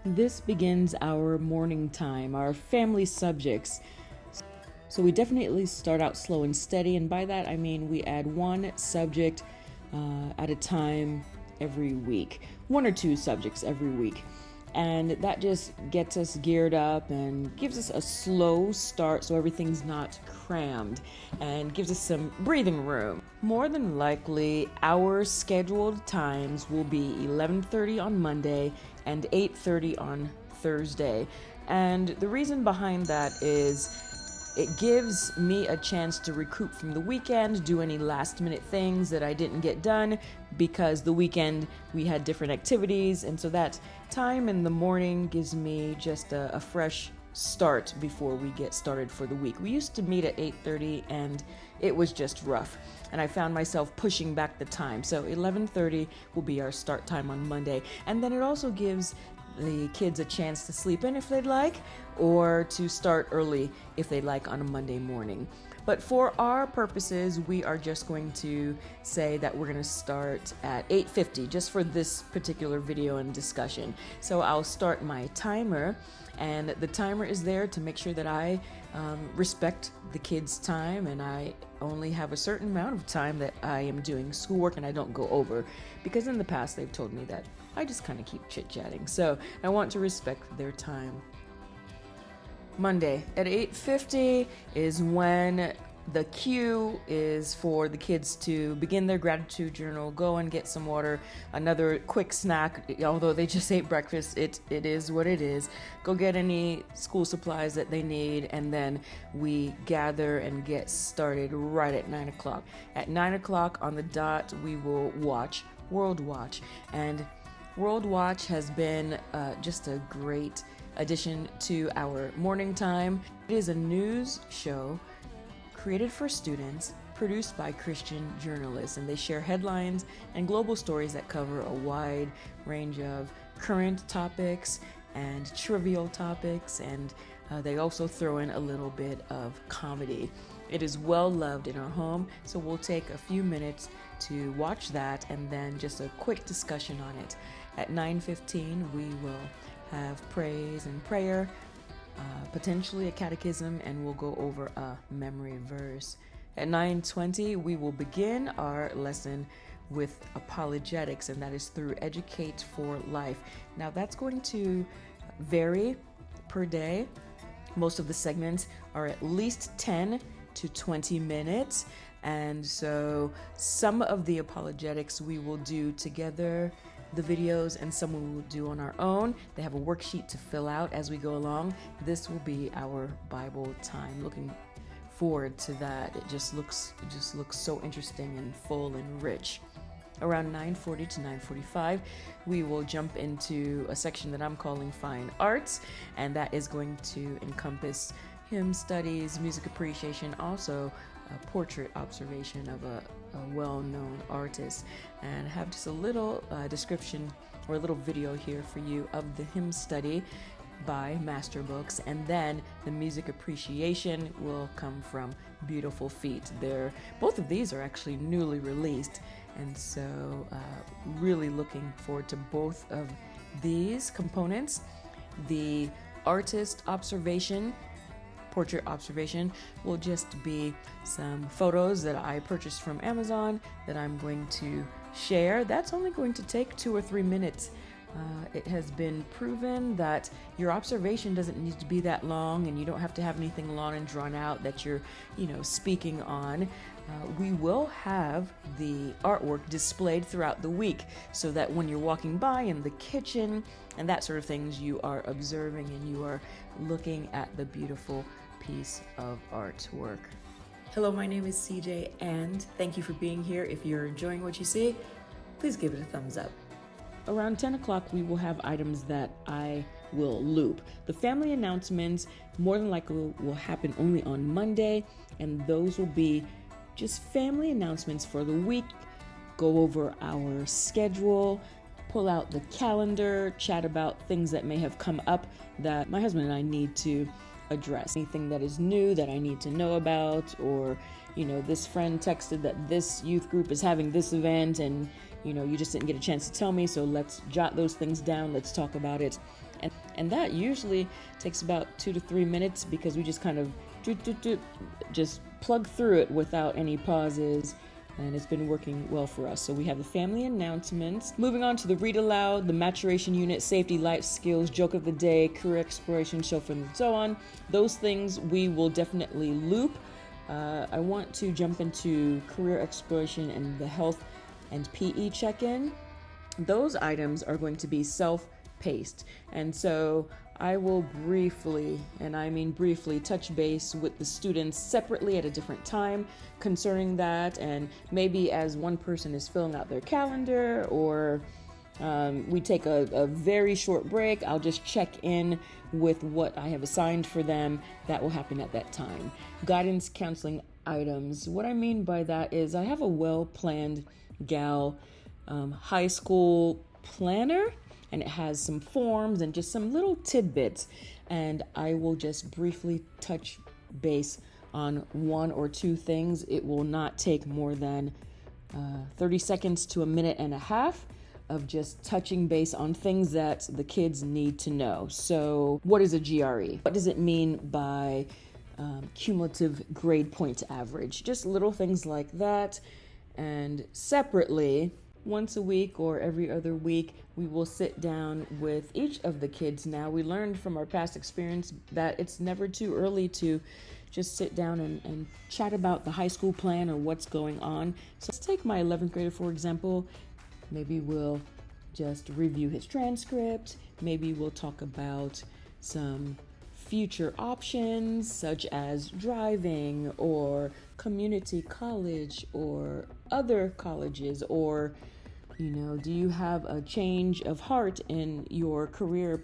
This begins our morning time, our family subjects. So we definitely start out slow and steady, and by that I mean we add one subject at a time every week, one or two subjects every week. And that just gets us geared up and gives us a slow start so everything's not crammed and gives us some breathing room. More than likely, our scheduled times will be 11:30 on Monday and 8:30 on Thursday. And the reason behind that is it gives me a chance to recoup from the weekend, do any last minute things that I didn't get done because the weekend we had different activities, and so that time in the morning gives me just a fresh start before we get started for the week. We used to meet at 8:30 and it was just rough, and I found myself pushing back the time. So 11:30 will be our start time on Monday, and then it also gives the kids a chance to sleep in if they'd like, or to start early if they'd like on a Monday morning. But for our purposes, we are just going to say that we're going to start at 8:50 just for this particular video and discussion. So I'll start my timer, and the timer is there to make sure that I respect the kids' time, and I only have a certain amount of time that I am doing schoolwork and I don't go over, because in the past they've told me that I just kind of keep chit-chatting. So I want to respect their time. Monday at 8:50 is when the cue is for the kids to begin their gratitude journal, go and get some water, another quick snack, although they just ate breakfast, it is what it is. Go get any school supplies that they need, and then we gather and get started right at 9 o'clock. At 9 o'clock on the dot, we will watch World Watch, and World Watch has been just a great addition to our morning time. It is a news show created for students, produced by Christian journalists, and they share headlines and global stories that cover a wide range of current topics and trivial topics, and they also throw in a little bit of comedy. It is well loved in our home, so we'll take a few minutes to watch that and then just a quick discussion on it. At 9:15, we will have praise and prayer, potentially a catechism, and we'll go over a memory verse. At 9:20, we will begin our lesson with apologetics, and that is through Educate for Life. Now, that's going to vary per day. Most of the segments are at least 10 to 20 minutes, and so some of the apologetics we will do together, the videos, and some we will do on our own. They have a worksheet to fill out as we go along. This will be our Bible time. Looking forward to that. It just looks so interesting and full and rich. Around 9:40 to 9:45, we will jump into a section that I'm calling Fine Arts, and that is going to encompass hymn studies, music appreciation, also a portrait observation of a well-known artist, and have just a little description or a little video here for you of the hymn study by Master Books, and then the music appreciation will come from Beautiful Feet. Both of these are actually newly released, and so really looking forward to both of these components. The artist observation, portrait observation, will just be some photos that I purchased from Amazon that I'm going to share. That's only going to take 2 or 3 minutes. It has been proven that your observation doesn't need to be that long, and you don't have to have anything long and drawn out that you're, speaking on. We will have the artwork displayed throughout the week so that when you're walking by in the kitchen and that sort of things, you are observing and you are looking at the beautiful piece of artwork. Hello, my name is CJ, and thank you for being here. If you're enjoying what you see, please give it a thumbs up. Around 10 o'clock, we will have items that I will loop. The family announcements more than likely will happen only on Monday, and those will be just family announcements for the week. Go over our schedule, pull out the calendar, chat about things that may have come up that my husband and I need to address. Anything that is new that I need to know about, or, this friend texted that this youth group is having this event and, you just didn't get a chance to tell me, so let's jot those things down, let's talk about it. And that usually takes about 2 to 3 minutes because we just kind of just plug through it without any pauses. And it's been working well for us. So we have the family announcements. Moving on to the read aloud, the maturation unit, safety, life skills, joke of the day, career exploration, chauffeur, and so on. Those things we will definitely loop. I want to jump into career exploration and the health and PE check-in. Those items are going to be self-paced. And so I will briefly, and I mean briefly, touch base with the students separately at a different time concerning that, and maybe as one person is filling out their calendar, or we take a very short break, I'll just check in with what I have assigned for them. That will happen at that time. Guidance counseling items. What I mean by that is I have a well-planned high school planner, and it has some forms and just some little tidbits. And I will just briefly touch base on 1 or 2 things. It will not take more than 30 seconds to a minute and a half of just touching base on things that the kids need to know. So what is a GRE? What does it mean by cumulative grade point average? Just little things like that. And separately, once a week or every other week, we will sit down with each of the kids. Now, we learned from our past experience that it's never too early to just sit down and chat about the high school plan or what's going on. So let's take my 11th grader, for example. Maybe we'll just review his transcript. Maybe we'll talk about some future options such as driving or community college or other colleges, or do you have a change of heart in your career,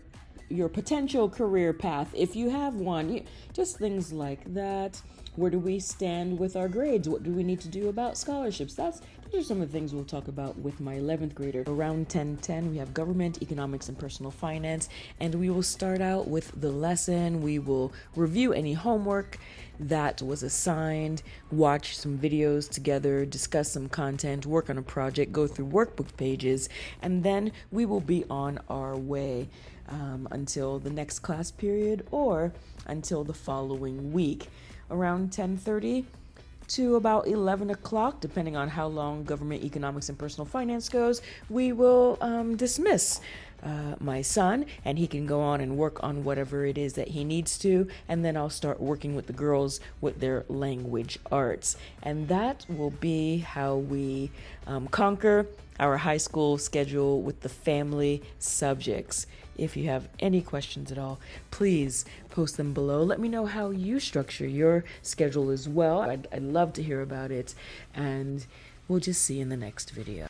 your potential career path if you have one, just things like that. Where do we stand with our grades? What do we need to do about scholarships? Those are some of the things we'll talk about with my 11th grader. Around 10:10, we have government, economics, and personal finance. And we will start out with the lesson. We will review any homework that was assigned, watch some videos together, discuss some content, work on a project, go through workbook pages, and then we will be on our way until the next class period or until the following week. Around 10:30 to about 11 o'clock, depending on how long government, economics, and personal finance goes, we will dismiss my son, and he can go on and work on whatever it is that he needs to, and then I'll start working with the girls with their language arts. And that will be how we conquer our high school schedule with the family subjects. If you have any questions at all, please post them below. Let me know how you structure your schedule as well. I'd love to hear about it, and we'll just see you in the next video.